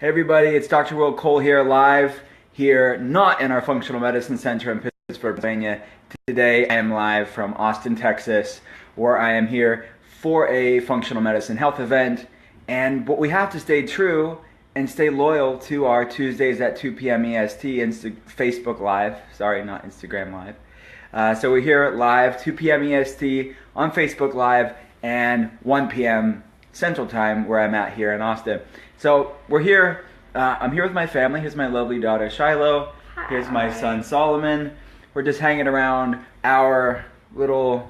Hey everybody, it's Dr. Will Cole here, live here, not in our Functional Medicine Center in Pittsburgh, Pennsylvania. Today I am live from Austin, Texas, where I am here for a functional medicine health event. But we have to stay true and stay loyal to our Tuesdays at 2 p.m. EST Facebook Live. Sorry, not Instagram Live. So we're here live, 2 p.m. EST on Facebook Live and 1 p.m. Central Time, where I'm at here in Austin. So we're here. I'm here with my family. Here's my lovely daughter Shiloh. Hi. Here's my son Solomon. We're just hanging around our little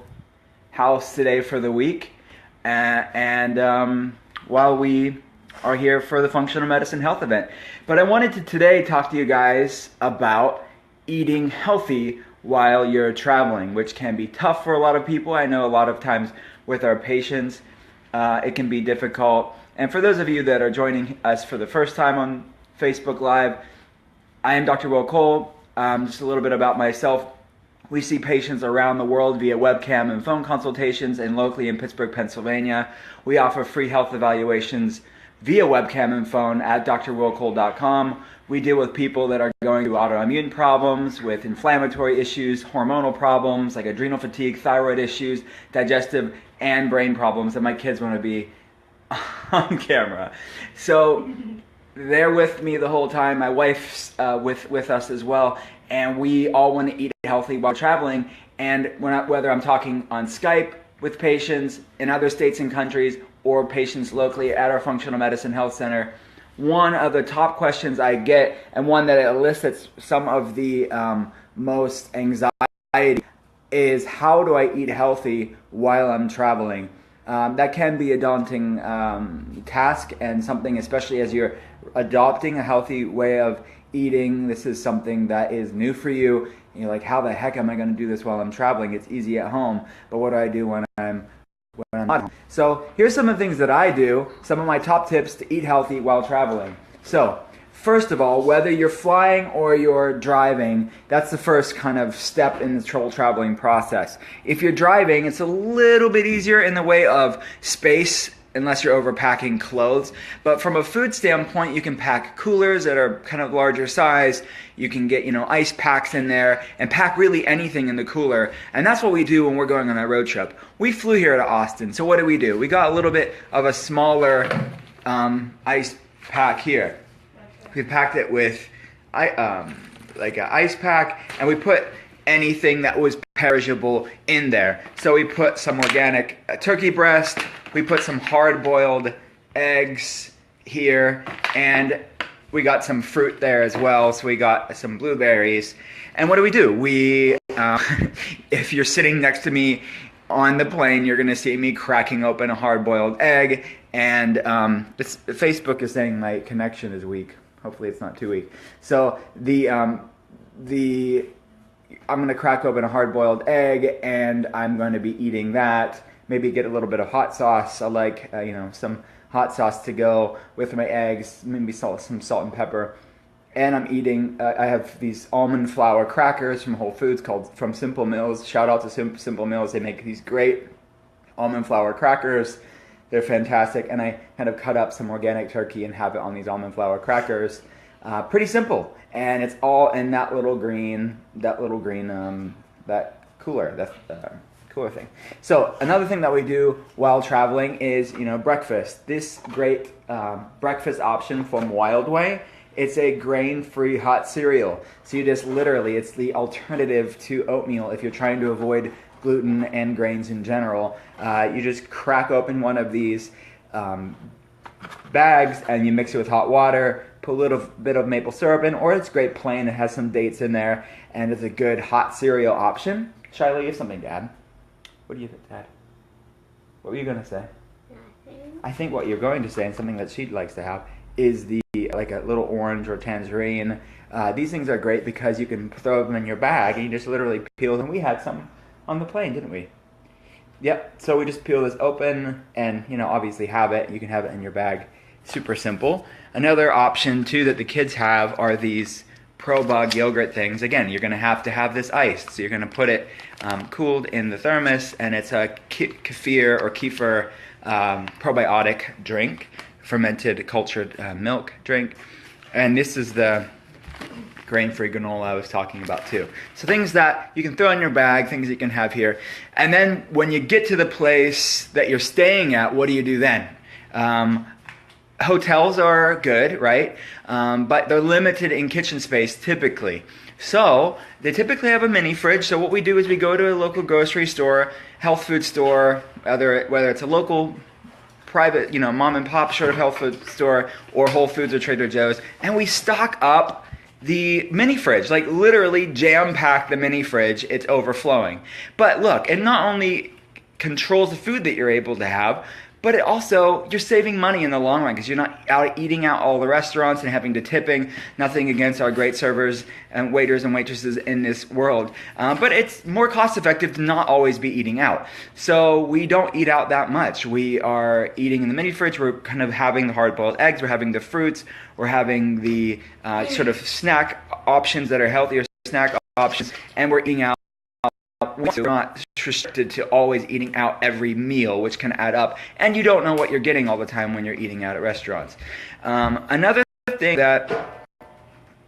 house today for the week, and while we are here for the functional medicine health event. But I wanted to today talk to you guys about eating healthy while you're traveling, which can be tough for a lot of people. I know a lot of times with our patients, it can be difficult. And for those of you that are joining us for the first time on Facebook Live, I am Dr. Will Cole. Just a little bit about myself. We see patients around the world via webcam and phone consultations, and locally in Pittsburgh, Pennsylvania, we offer free health evaluations via webcam and phone at drwillcole.com. We deal with people that are going through autoimmune problems, with inflammatory issues, hormonal problems like adrenal fatigue, thyroid issues, digestive and brain problems, and my kids want to be on camera. So they're with me the whole time. My wife's with us as well, and we all want to eat healthy while traveling. And whether I'm talking on Skype with patients in other states and countries or patients locally at our Functional Medicine Health Center, one of the top questions I get, and one that elicits some of the most anxiety, is how do I eat healthy while I'm traveling? That can be a daunting task, and something, especially as you're adopting a healthy way of eating. This is something that is new for you. And you're like, how the heck am I going to do this while I'm traveling? It's easy at home, but what do I do when I'm not home? So here's some of the things that I do, some of my top tips to eat healthy while traveling. So first of all, whether you're flying or you're driving, that's the first kind of step in the whole traveling process. If you're driving, it's a little bit easier in the way of space, unless you're overpacking clothes. But from a food standpoint, you can pack coolers that are kind of larger size. You can get, ice packs in there and pack really anything in the cooler. And that's what we do when we're going on a road trip. We flew here to Austin. So what do? We got a little bit of a smaller ice pack here. We packed it with like an ice pack, and we put anything that was perishable in there. So we put some organic turkey breast, we put some hard-boiled eggs here, and we got some fruit there as well. So we got some blueberries. And what do? We, if you're sitting next to me on the plane, you're going to see me cracking open a hard-boiled egg. And Facebook is saying my connection is weak. Hopefully it's not too weak. So I'm going to crack open a hard-boiled egg, and I'm going to be eating that. Maybe get a little bit of hot sauce. I like some hot sauce to go with my eggs. Maybe some salt and pepper. And I'm eating. I have these almond flour crackers from Whole Foods from Simple Mills. Shout out to Simple Mills. They make these great almond flour crackers. They're fantastic, and I kind of cut up some organic turkey and have it on these almond flour crackers. Pretty simple, and it's all in that cooler, cooler thing. So another thing that we do while traveling is, breakfast. This great breakfast option from Wild Way. It's a grain-free hot cereal. So you just literally, it's the alternative to oatmeal if you're trying to avoid gluten and grains in general. You just crack open one of these bags and you mix it with hot water, put a little bit of maple syrup in, or it's great plain. It has some dates in there, and it's a good hot cereal option. Shiloh, you have something to add. What do you think, Dad? What were you going to say? Nothing. I think what you're going to say, and something that she likes to have, is like a little orange or tangerine. These things are great because you can throw them in your bag and you just literally peel them. We had some on the plane, didn't we? Yep. So we just peel this open and, obviously have it. You can have it in your bag. Super simple. Another option, too, that the kids have are these ProBug yogurt things. Again, you're going to have this iced. So you're going to put it cooled in the thermos, and it's a kefir probiotic drink fermented cultured milk drink. And this is the grain-free granola I was talking about too. So things that you can throw in your bag, things that you can have here. And then when you get to the place that you're staying at, what do you do then? Hotels are good, right? But they're limited in kitchen space typically. So they typically have a mini fridge. So what we do is we go to a local grocery store, health food store, whether it's a local private, mom and pop sort of health food store or Whole Foods or Trader Joe's, and we stock up the mini fridge, like literally jam-pack the mini fridge. It's overflowing. But look, it not only controls the food that you're able to have, but it also, you're saving money in the long run because you're not out eating out all the restaurants and having to tipping. Nothing against our great servers and waiters and waitresses in this world. But it's more cost effective to not always be eating out. So we don't eat out that much. We are eating in the mini fridge. We're kind of having the hard-boiled eggs. We're having the fruits. We're having the sort of snack options that are healthier snack options. And we're eating out. We're not restricted to always eating out every meal, which can add up, and you don't know what you're getting all the time when you're eating out at restaurants. Another thing that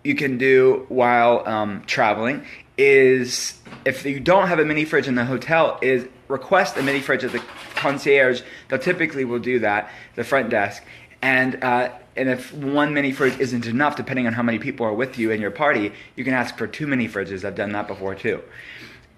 you can do while traveling is, if you don't have a mini fridge in the hotel, is request a mini fridge at the concierge. They'll typically will do that, the front desk, and if one mini fridge isn't enough, depending on how many people are with you in your party, you can ask for 2 mini fridges. I've done that before too.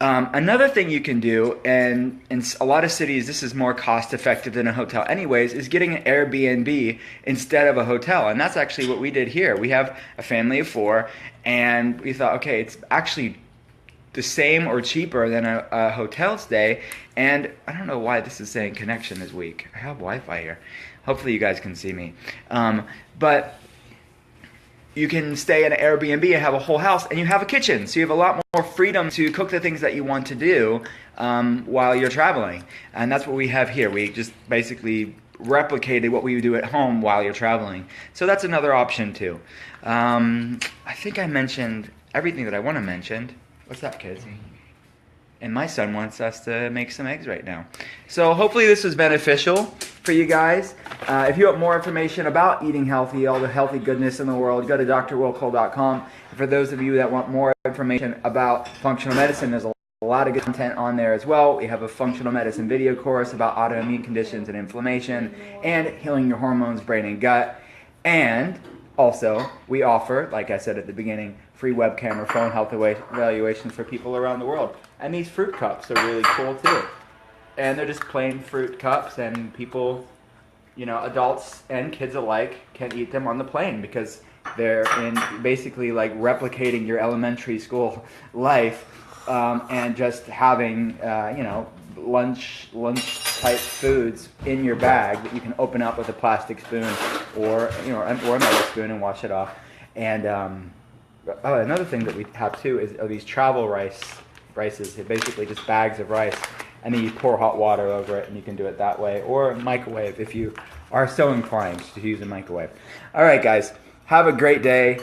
Another thing you can do, and in a lot of cities this is more cost effective than a hotel anyways, is getting an Airbnb instead of a hotel. And that's actually what we did here. We have a family of 4, and we thought, okay, it's actually the same or cheaper than a hotel stay. And I don't know why this is saying connection is weak. I have Wi-Fi here. Hopefully you guys can see me. But you can stay in an Airbnb and have a whole house, and you have a kitchen, so you have a lot more freedom to cook the things that you want to do while you're traveling. And that's what we have here. We just basically replicated what we would do at home while you're traveling. So that's another option too. I think I mentioned everything that I want to mention. What's that, kids? And my son wants us to make some eggs right now. So hopefully this was beneficial for you guys. If you want more information about eating healthy, all the healthy goodness in the world, go to drwillcole.com. And for those of you that want more information about functional medicine, there's a lot of good content on there as well. We have a functional medicine video course about autoimmune conditions and inflammation and healing your hormones, brain, and gut. And also, we offer, like I said at the beginning, free webcam or phone health evaluations for people around the world. And these fruit cups are really cool too. And they're just plain fruit cups, and people, adults and kids alike can eat them on the plane because they're in basically like replicating your elementary school life, and just having, lunch type foods in your bag that you can open up with a plastic spoon or a metal spoon and wash it off. And another thing that we have too is these travel rices. They're basically just bags of rice, and then you pour hot water over it, and you can do it that way, or microwave if you are so inclined to use a microwave. All right, guys, have a great day.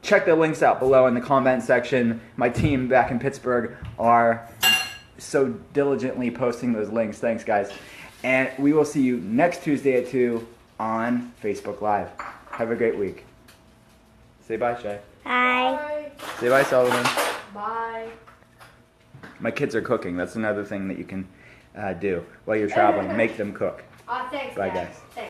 Check the links out below in the comment section. My team back in Pittsburgh are so diligently posting those links. Thanks, guys. And we will see you next Tuesday at 2 on Facebook Live. Have a great week. Say bye, Shay. Bye. Say bye, Solomon. Bye. My kids are cooking. That's another thing that you can do while you're traveling. Make them cook. Thanks, Bye, guys. guys. Thanks.